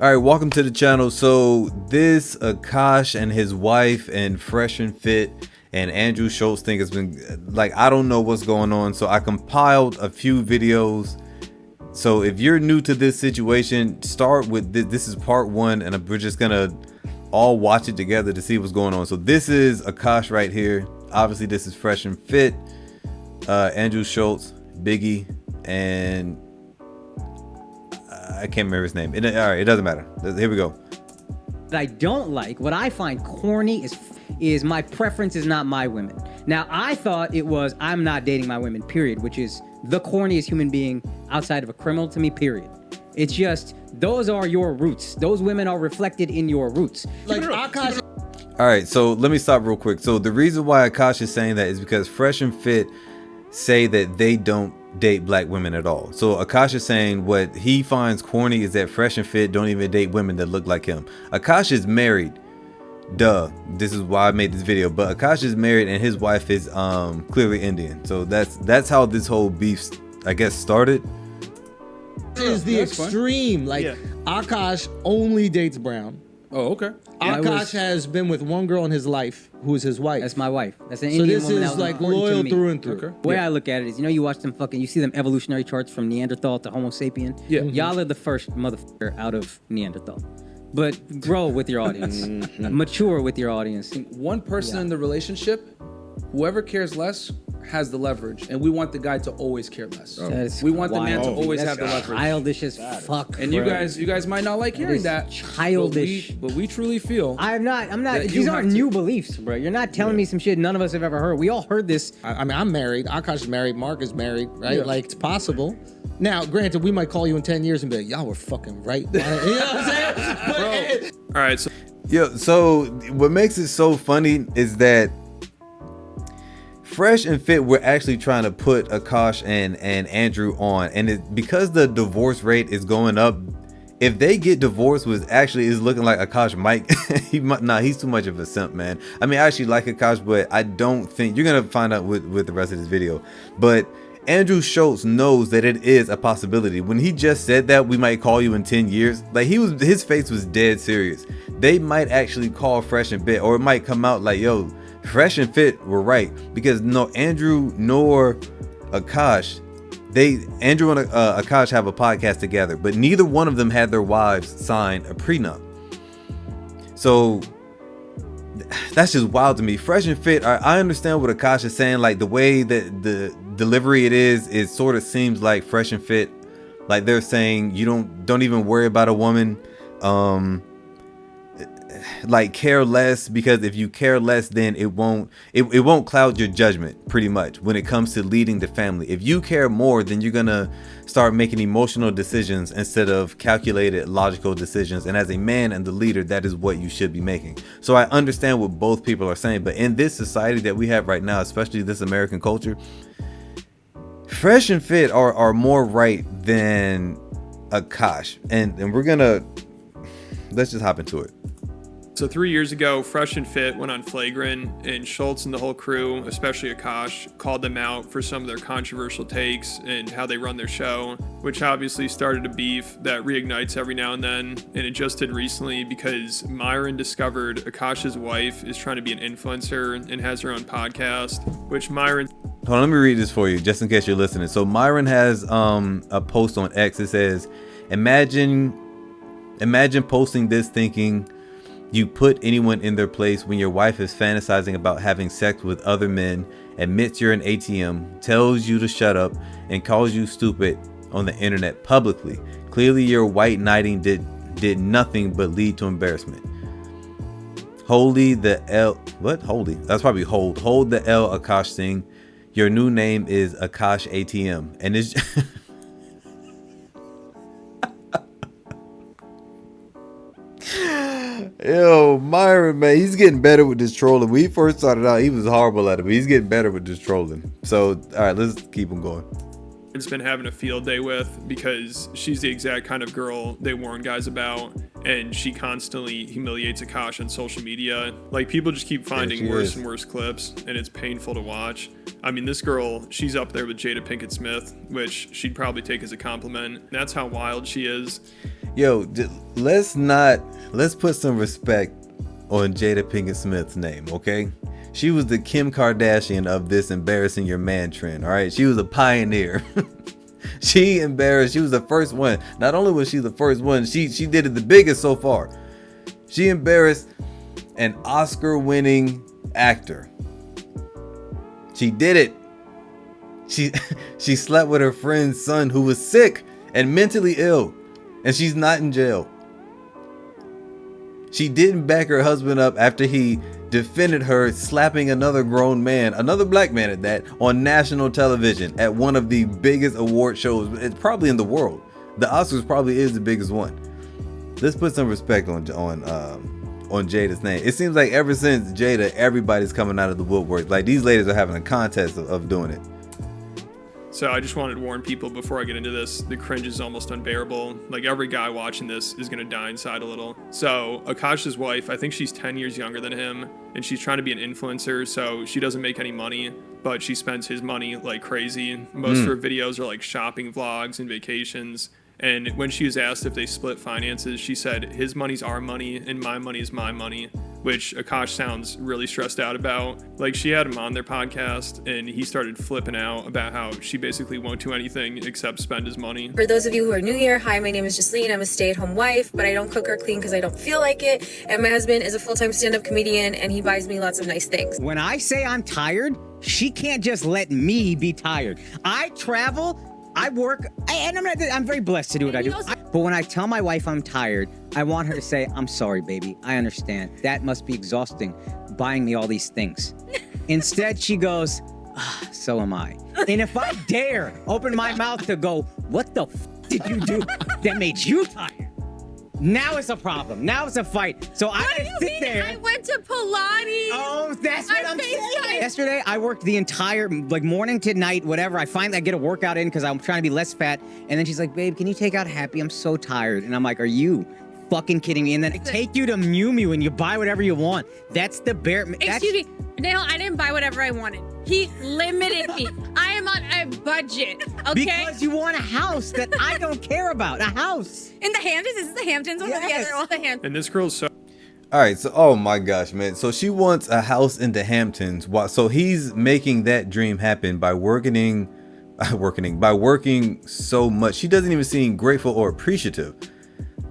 All right, welcome to the channel. So this Akaash and his wife and Fresh and Fit and Andrew Schultz thing has been like, I don't know what's going on. So I compiled a few videos. So if you're new to this situation, start with this. This is part one, and we're just gonna all watch it together to see what's going on. So this is Akaash right here. Obviously this is Fresh and Fit, Andrew Schultz, Biggie, and I can't remember his name. All right, it doesn't matter. Here we go. That I don't like, what I find corny is my preference is not my women. Now, I thought it was I'm not dating my women, period, which is the corniest human being outside of a criminal to me, period. It's just, those are your roots. Those women are reflected in your roots. Like Akaash. All right, so let me stop real quick. So the reason why Akaash is saying that is because Fresh and Fit say that they don't date black women at all. So Akaash is saying what he finds corny is that Fresh and Fit don't even date women that look like him. Akaash is married. Duh. This is why I made this video. But Akaash is married and his wife is clearly Indian. So that's how this whole beef, I guess, started. This is the extreme. Like, yeah. Akaash only dates brown. Oh, okay. Akaash has been with one girl in his life who is his wife. That's my wife. That's an Indian woman. So this is like loyal through and through. Okay. The way I look at it is, you know, you watch them you see them evolutionary charts from Neanderthal to Homo sapien. Yeah. Y'all are the first motherfucker out of Neanderthal. But grow with your audience. Mature with your audience. One person in the relationship, whoever cares less, has the leverage, and we want the guy to always care less. We want the man to always have the leverage. Childish as fuck. And you guys might not like hearing that. Childish. But we truly feel. I'm not. These aren't new beliefs, bro. You're not telling me some shit none of us have ever heard. We all heard this. I mean, I'm married. Akaash is married. Mark is married, right? Yeah. Like, it's possible. Now, granted, we might call you in 10 years and be like, y'all were fucking right. You know what I'm saying? All right. So what makes it so funny is that Fresh and Fit were actually trying to put Akaash and Andrew on, and because the divorce rate is going up, if they get divorced, is looking like Akaash might, he's too much of a simp, man. I mean, I actually like Akaash, but I don't think you're gonna find out with the rest of this video. But Andrew Schultz knows that it is a possibility. When he just said that we might call you in 10 years, like his face was dead serious. They might actually call Fresh and Fit, or it might come out like, yo, Fresh and Fit were right, because no Andrew nor Akaash, Andrew and Akaash have a podcast together, but neither one of them had their wives sign a prenup. So that's just wild to me. Fresh and Fit, I understand what Akaash is saying, like the way that the delivery it sort of seems like Fresh and Fit, like they're saying you don't even worry about a woman, like care less, because if you care less, then it won't cloud your judgment pretty much when it comes to leading the family. If you care more, then you're gonna start making emotional decisions instead of calculated logical decisions, and as a man and the leader, that is what you should be making. So I understand what both people are saying, but in this society that we have right now, especially this American culture, Fresh and Fit are more right than Akaash, and let's just hop into it. So 3 years ago, Fresh and Fit went on Flagrant, and Schultz and the whole crew, especially Akaash, called them out for some of their controversial takes and how they run their show, which obviously started a beef that reignites every now and then. And it just did recently because Myron discovered Akaash's wife is trying to be an influencer and has her own podcast, which Myron... Hold on, let me read this for you, just in case you're listening. So Myron has a post on X. It says, imagine posting this thinking you put anyone in their place when your wife is fantasizing about having sex with other men, admits you're an ATM, tells you to shut up, and calls you stupid on the internet publicly. Clearly your white knighting did nothing but lead to embarrassment. Holy the L, what? Holy, that's probably hold the L, Akaash Singh. Your new name is Akaash ATM, and it's yo, Myron, man, he's getting better with this trolling. When he first started out, he was horrible at it, but he's getting better with this trolling. So, all right, let's keep him going. It's been having a field day with, because she's the exact kind of girl they warn guys about, and she constantly humiliates Akaash on social media. Like, people just keep finding worse and worse clips, and it's painful to watch. I mean, this girl, she's up there with Jada Pinkett Smith, which she'd probably take as a compliment. That's how wild she is. Yo, let's put some respect on Jada Pinkett Smith's name, okay? She was the Kim Kardashian of this embarrassing your man trend, all right? She was a pioneer. She was the first one. Not only was she the first one, she did it the biggest so far. She embarrassed an Oscar-winning actor. She did it. She slept with her friend's son who was sick and mentally ill, and she's not in jail. She didn't back her husband up after he defended her slapping another grown man, another black man at that, on national television at one of the biggest award shows. It's probably in the world. The Oscars probably is the biggest one. Let's put some respect on Jada's name. It seems like ever since Jada, everybody's coming out of the woodwork. Like, these ladies are having a contest of doing it. So I just wanted to warn people before I get into this, the cringe is almost unbearable. Like, every guy watching this is gonna die inside a little. So Akaash's wife, I think she's 10 years younger than him, and she's trying to be an influencer, so she doesn't make any money, but she spends his money like crazy. Most of her videos are like shopping vlogs and vacations. And when she was asked if they split finances, she said, his money's our money and my money is my money, which Akaash sounds really stressed out about. Like, she had him on their podcast and he started flipping out about how she basically won't do anything except spend his money. For those of you who are new here, hi, my name is Jasleen. I'm a stay-at-home wife, but I don't cook or clean because I don't feel like it. And my husband is a full-time stand-up comedian and he buys me lots of nice things. When I say I'm tired, she can't just let me be tired. I travel, I work, and I'm very blessed to do what I do. But when I tell my wife I'm tired, I want her to say, I'm sorry, baby. I understand. That must be exhausting, buying me all these things. Instead, she goes, so am I. And if I dare open my mouth to go, what the did you do that made you tired? Now it's a problem. Now it's a fight. So I sit there. I went to Pilates. Oh, that's what I'm saying. Yesterday, I worked the entire, like, morning to night, whatever. I get a workout in because I'm trying to be less fat. And then she's like, babe, can you take out Happy? I'm so tired. And I'm like, are you fucking kidding me? And then I take you to Mew Mew and you buy whatever you want. That's the bare. Excuse me. No, I didn't buy whatever I wanted. He limited me. I am on a budget, okay? Because you want a house that I don't care about. A house. In the Hamptons? Is this the Hamptons? Yes. Yeah, they're all the Hamptons. And this girl's so... All right, so, oh my gosh, man. So she wants a house in the Hamptons. So he's making that dream happen by working so much. She doesn't even seem grateful or appreciative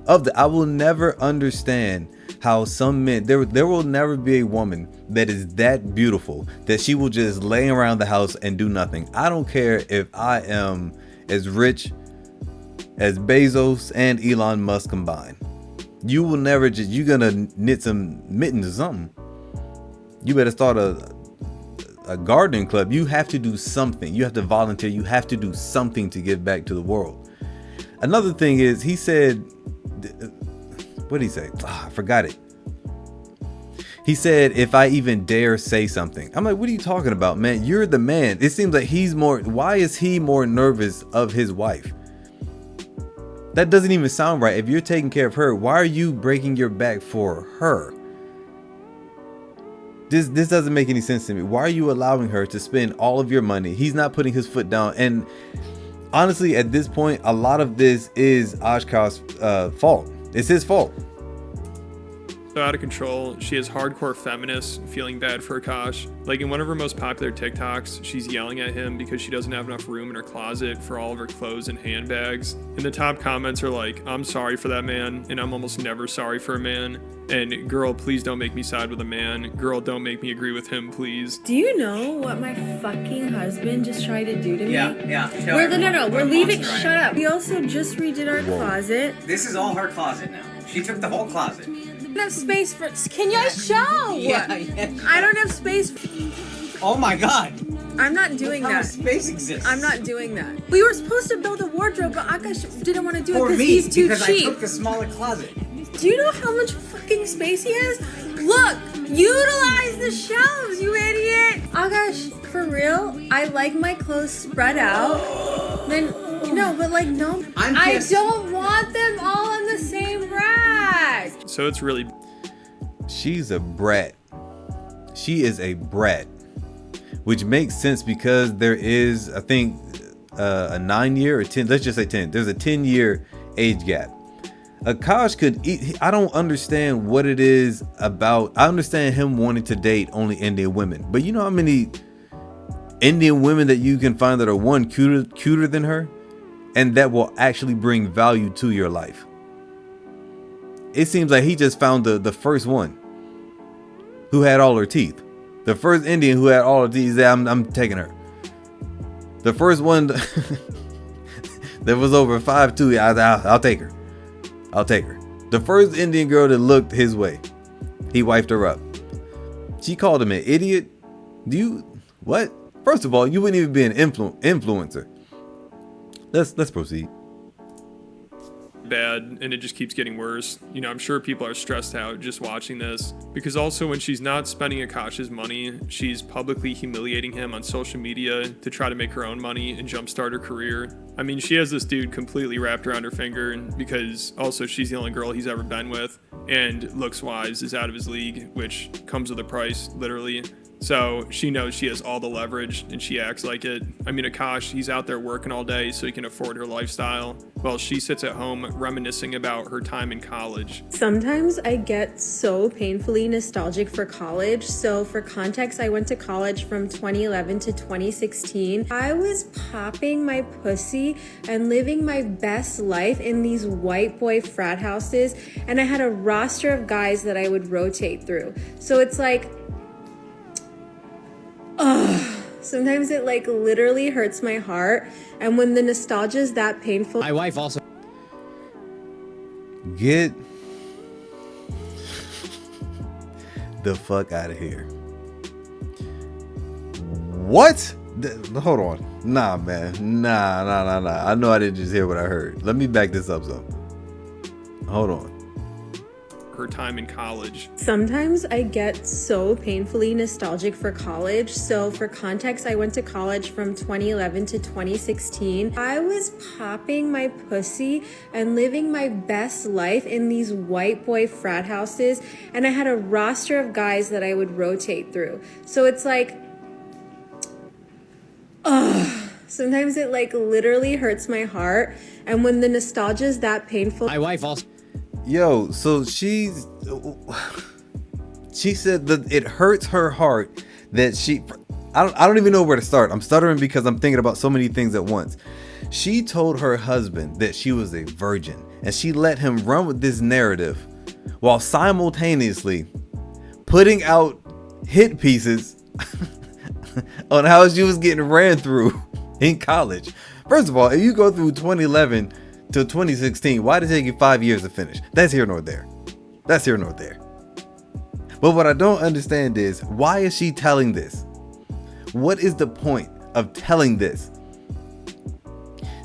of the. I will never understand how some men, there will never be a woman that is that beautiful that she will just lay around the house and do nothing. I don't care if I am as rich as Bezos and Elon Musk combined. You will never just, you're gonna knit some mittens or something. You better start a gardening club. You have to do something. You have to volunteer. You have to do something to give back to the world. Another thing is, he said, what did he say? I forgot it. He said, if I even dare say something. I'm like, what are you talking about, man? You're the man. It seems like why is he more nervous of his wife? That doesn't even sound right. If you're taking care of her, why are you breaking your back for her? This doesn't make any sense to me. Why are you allowing her to spend all of your money? He's not putting his foot down. And honestly, at this point, a lot of this is Akaash's fault. It's his fault. So out of control. She has hardcore feminists feeling bad for Akaash. Like, in one of her most popular TikToks, she's yelling at him because she doesn't have enough room in her closet for all of her clothes and handbags. And the top comments are like, I'm sorry for that man, and I'm almost never sorry for a man. And girl, please don't make me side with a man. Girl, don't make me agree with him, please. Do you know what my fucking husband just tried to do to me? Yeah. We're leaving. Shut up. We also just redid our closet. This is all her closet now. She took the whole closet. I don't have space for. Can you show? Yeah. I don't have space. Oh my God. I'm not doing How that. space exists. I'm not doing that. We were supposed to build a wardrobe, but Akaash didn't want to do it For because me, he's too because cheap. I took the smaller closet. Do you know how much fucking space he has? Look, utilize the shelves, you idiot. Akaash, for real, I like my clothes spread out. Then no, but like no, I don't want them all in the same rack. So it's really... She's a brat. She is a brat, which makes sense because there is, I think, a 9-year or 10. Let's just say 10. There's a 10-year age gap. Akaash could eat. I don't understand what it is about. I understand him wanting to date only Indian women, but you know how many Indian women that you can find that are one cuter than her, and that will actually bring value to your life. It seems like he just found the first one who had all her teeth. The first Indian who had all her teeth. He said, I'm taking her. The first one that was over 5'2", I'll take her. I'll take her. The first Indian girl that looked his way, he wiped her up. She called him an idiot. What? First of all, you wouldn't even be an influencer. Let's proceed. Bad, and it just keeps getting worse. You know, I'm sure people are stressed out just watching this, because also when she's not spending Akaash's money, she's publicly humiliating him on social media to try to make her own money and jumpstart her career. I mean, she has this dude completely wrapped around her finger, because also she's the only girl he's ever been with, and looks wise is out of his league, which comes with a price, literally. So she knows she has all the leverage, and she acts like it. I mean, Akaash, he's out there working all day so he can afford her lifestyle, while she sits at home reminiscing about her time in college. Sometimes I get so painfully nostalgic for college. So for context, I went to college from 2011 to 2016. I was popping my pussy and living my best life in these white boy frat houses, and I had a roster of guys that I would rotate through. So it's like, sometimes it like literally hurts my heart, and when the nostalgia is that painful. My wife also. Get the fuck out of here. What? Hold on. Nah, man. Nah. I know I didn't just hear what I heard. Let me back this up some. Hold on. Her time in college. Sometimes I get so painfully nostalgic for college. So for context, I went to college from 2011 to 2016. I was popping my pussy and living my best life in these white boy frat houses, and I had a roster of guys that I would rotate through. So it's like, sometimes it like literally hurts my heart, and when the nostalgia is that painful. My wife also. Yo, so she said that it hurts her heart that I don't even know where to start. I'm stuttering because I'm thinking about so many things at once. She told her husband that she was a virgin, and she let him run with this narrative while simultaneously putting out hit pieces on how she was getting ran through in college. First of all, if you go through 2011 to 2016, why did it take you 5 years to finish? That's here nor there. That's here nor there. But what I don't understand is, why is she telling this? What is the point of telling this?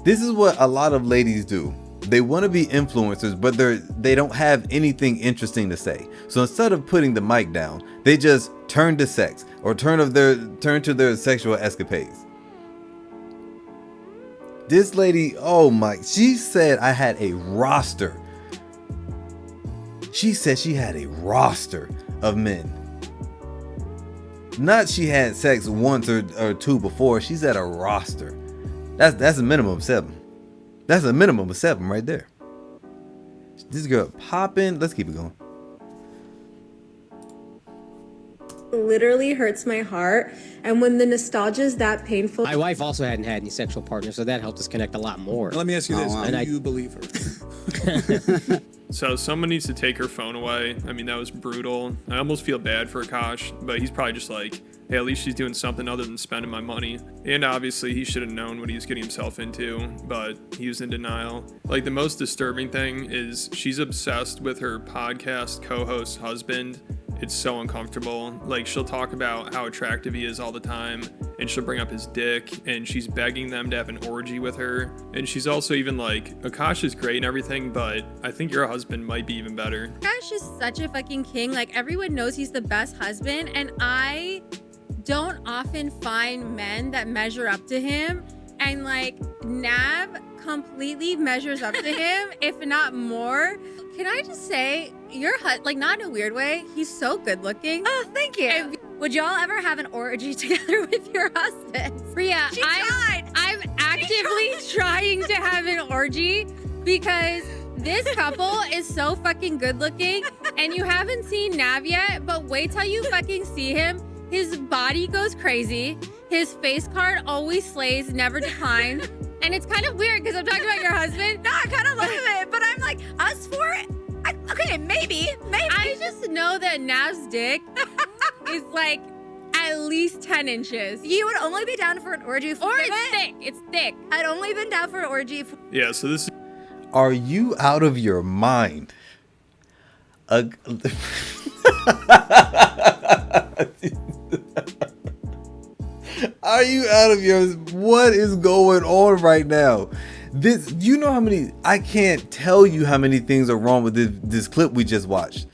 This is what a lot of ladies do. They want to be influencers, but they don't have anything interesting to say. So instead of putting the mic down, they just turn to sex or turn to their sexual escapades. This lady, she said I had a roster. She said she had a roster of men. Not she had sex once or two before. She said a roster. That's a minimum of 7. That's a minimum of 7 right there. This girl popping. Let's keep it going. Literally hurts my heart, and when the nostalgia is that painful. My wife also hadn't had any sexual partners, so that helped us connect a lot more. Now, let me ask you this: do you believe her? So someone needs to take her phone away. I mean, that was brutal. I almost feel bad for Akaash, but he's probably just like, hey, at least she's doing something other than spending my money. And obviously he should have known what he was getting himself into, but he was in denial. Like, the most disturbing thing is she's obsessed with her podcast co-host husband. It's so uncomfortable. Like, she'll talk about how attractive he is all the time, and she'll bring up his dick, and she's begging them to have an orgy with her. And she's also even like, Akaash is great and everything, but I think your husband might be even better. Akaash is such a fucking king. Like, everyone knows he's the best husband, and I don't often find men that measure up to him. And like, Nav completely measures up to him, if not more. Can I just say, like, not in a weird way, he's so good looking. Oh, thank you. Would y'all ever have an orgy together with your husband? Rhea, I'm actively trying to have an orgy, because This couple is so fucking good looking, and you haven't seen Nav yet, but wait till you fucking see him. His body goes crazy. His face card always slays, never declines. And it's kind of weird because I'm talking about your husband. No, I kind of love it, but I'm like, us four? Okay, maybe. I just know that Nav's dick is like at least 10 inches. You would only be down for an orgy. Or it's thick. It's thick. I'd only been down for an orgy. Yeah, so this is Are you out of your mind? Are you out of your... What is going on right now? This, you know how many... I can't tell you how many things are wrong with this clip we just watched.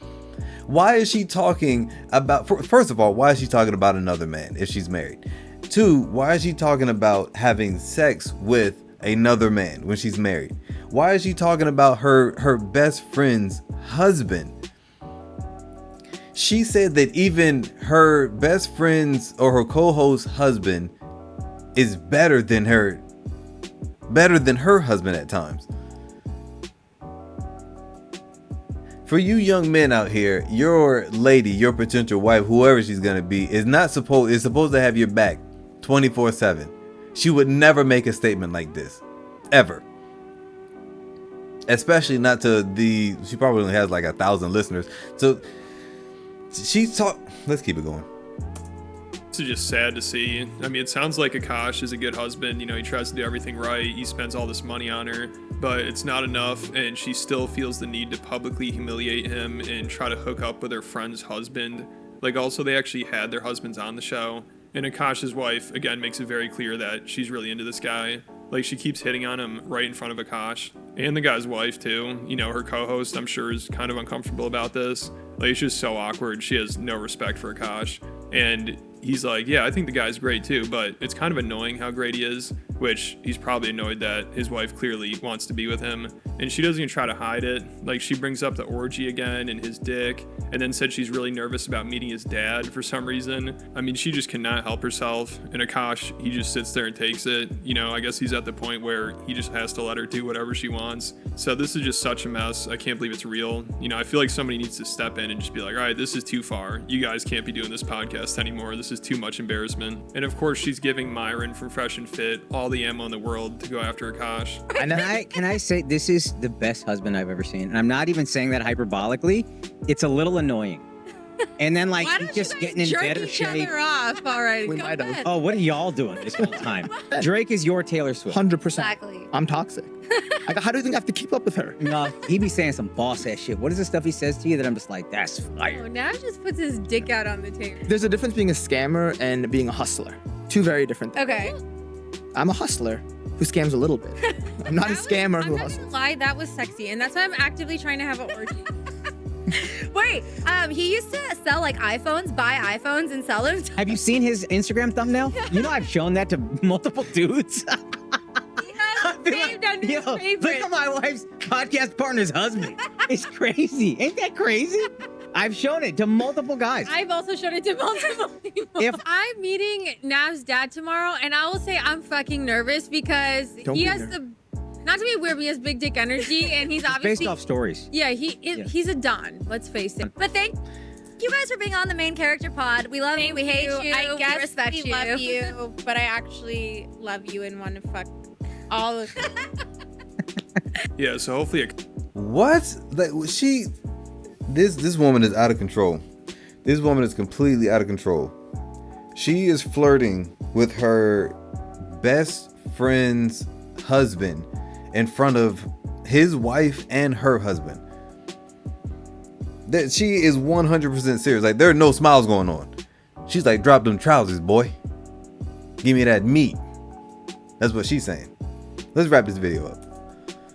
Why is she talking about... First of all, why is she talking about another man if she's married? 2, why is she talking about having sex with another man when she's married? Why is she talking about her best friend's husband? She said that even her best friend's or her co-host's husband is better than her husband at times. For you young men out here, your lady, your potential wife, whoever she's gonna be, is supposed to have your back 24/7. She would never make a statement like this, ever. Especially not to she probably only has like 1,000 listeners. So let's keep it going. This is just sad to see. I mean, it sounds like Akaash is a good husband. You know, he tries to do everything right. He spends all this money on her, but it's not enough. And she still feels the need to publicly humiliate him and try to hook up with her friend's husband. Like, also, they actually had their husbands on the show. And Akaash's wife, again, makes it very clear that she's really into this guy. Like, she keeps hitting on him right in front of Akaash. And the guy's wife, too. You know, her co-host, I'm sure, is kind of uncomfortable about this. Like, it's just so awkward. She has no respect for Akaash. And he's like, yeah, I think the guy's great, too. But it's kind of annoying how great he is. Which he's probably annoyed that his wife clearly wants to be with him. And she doesn't even try to hide it. Like, she brings up the orgy again and his dick. And then said she's really nervous about meeting his dad for some reason. I mean, she just cannot help herself. And Akaash, he just sits there and takes it. You know, I guess he's at the point where he just has to let her do whatever she wants. So this is just such a mess. I can't believe it's real. You know, I feel like somebody needs to step in and just be like, all right, this is too far. You guys can't be doing this podcast anymore. This is too much embarrassment. And of course, she's giving Myron from Fresh and Fit all the ammo in the world to go after Akaash. And can I say this is the best husband I've ever seen? And I'm not even saying that hyperbolically. It's a little annoying. And then like he's just getting in better shape. Each other off. All right, We might have. Oh, what are y'all doing this whole time? Drake is your Taylor Swift. 100%. Exactly. I'm toxic. How do you think I have to keep up with her? No, he be saying some boss ass shit. What is the stuff he says to you that I'm just like, that's fire? Oh, Nav just puts his dick out on the table. There's a difference being a scammer and being a hustler. Two very different things. Okay. I'm a hustler who scams a little bit. I'm not a scammer who I'm not hustles. gonna lie, that was sexy, and that's why I'm actively trying to have an orgy. Wait, he used to sell like iPhones, buy iPhones and sell them. Have you seen his Instagram thumbnail? You know I've shown that to multiple dudes. He has saved under his Yo, look favorite. at my wife's podcast partner's husband. It's crazy. Ain't that crazy? I've shown it to multiple guys. I've also shown it to multiple people. If- I'm meeting Nav's dad tomorrow, and I will say I'm fucking nervous because Don't he be has nervous. not to be weird, but he has big dick energy, and he's obviously Based off stories. Yeah, he's a don. Let's face it. But thank you guys for being on the main character pod. We love you. We hate you. I guess we respect we you. love you, but I actually love you and want to fuck all of you. Yeah, so hopefully What? Like this woman is out of control. This woman is completely out of control. She is flirting with her best friend's husband in front of his wife and her husband. That she is 100% serious. Like, there are no smiles going on. She's like, drop them trousers, boy. Give me that meat. That's what she's saying. Let's wrap this video up.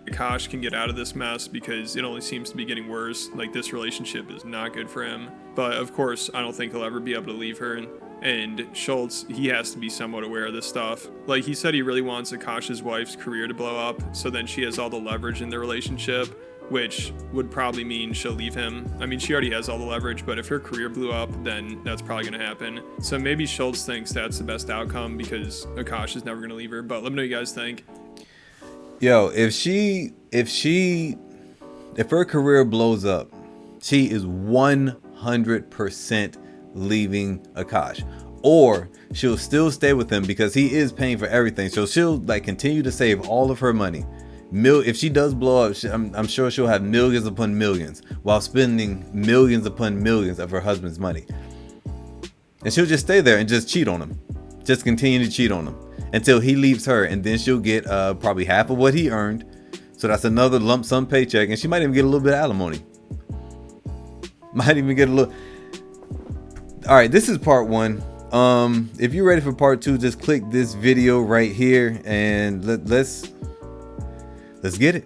Akaash can get out of this mess because it only seems to be getting worse. Like, this relationship is not good for him. But of course, I don't think he'll ever be able to leave her. And Schultz, he has to be somewhat aware of this stuff. Like, he said he really wants Akaash's wife's career to blow up, so then she has all the leverage in their relationship, which would probably mean she'll leave him. I mean, she already has all the leverage, but if her career blew up, then that's probably going to happen. So maybe Schultz thinks that's the best outcome because Akaash is never going to leave her. But let me know what you guys think. Yo, if she if her career blows up, she is 100% leaving Akaash, or she'll still stay with him because he is paying for everything. So she'll like continue to save all of her money. If she does blow up, I'm sure she'll have millions upon millions while spending millions upon millions of her husband's money. And she'll just stay there and just cheat on him. Just continue to cheat on him until he leaves her, and then she'll get probably half of what he earned. So that's another lump sum paycheck, and she might even get a little bit of alimony. Might even get a little. All right, this is part 1. If you're ready for part 2, just click this video right here and let's get it.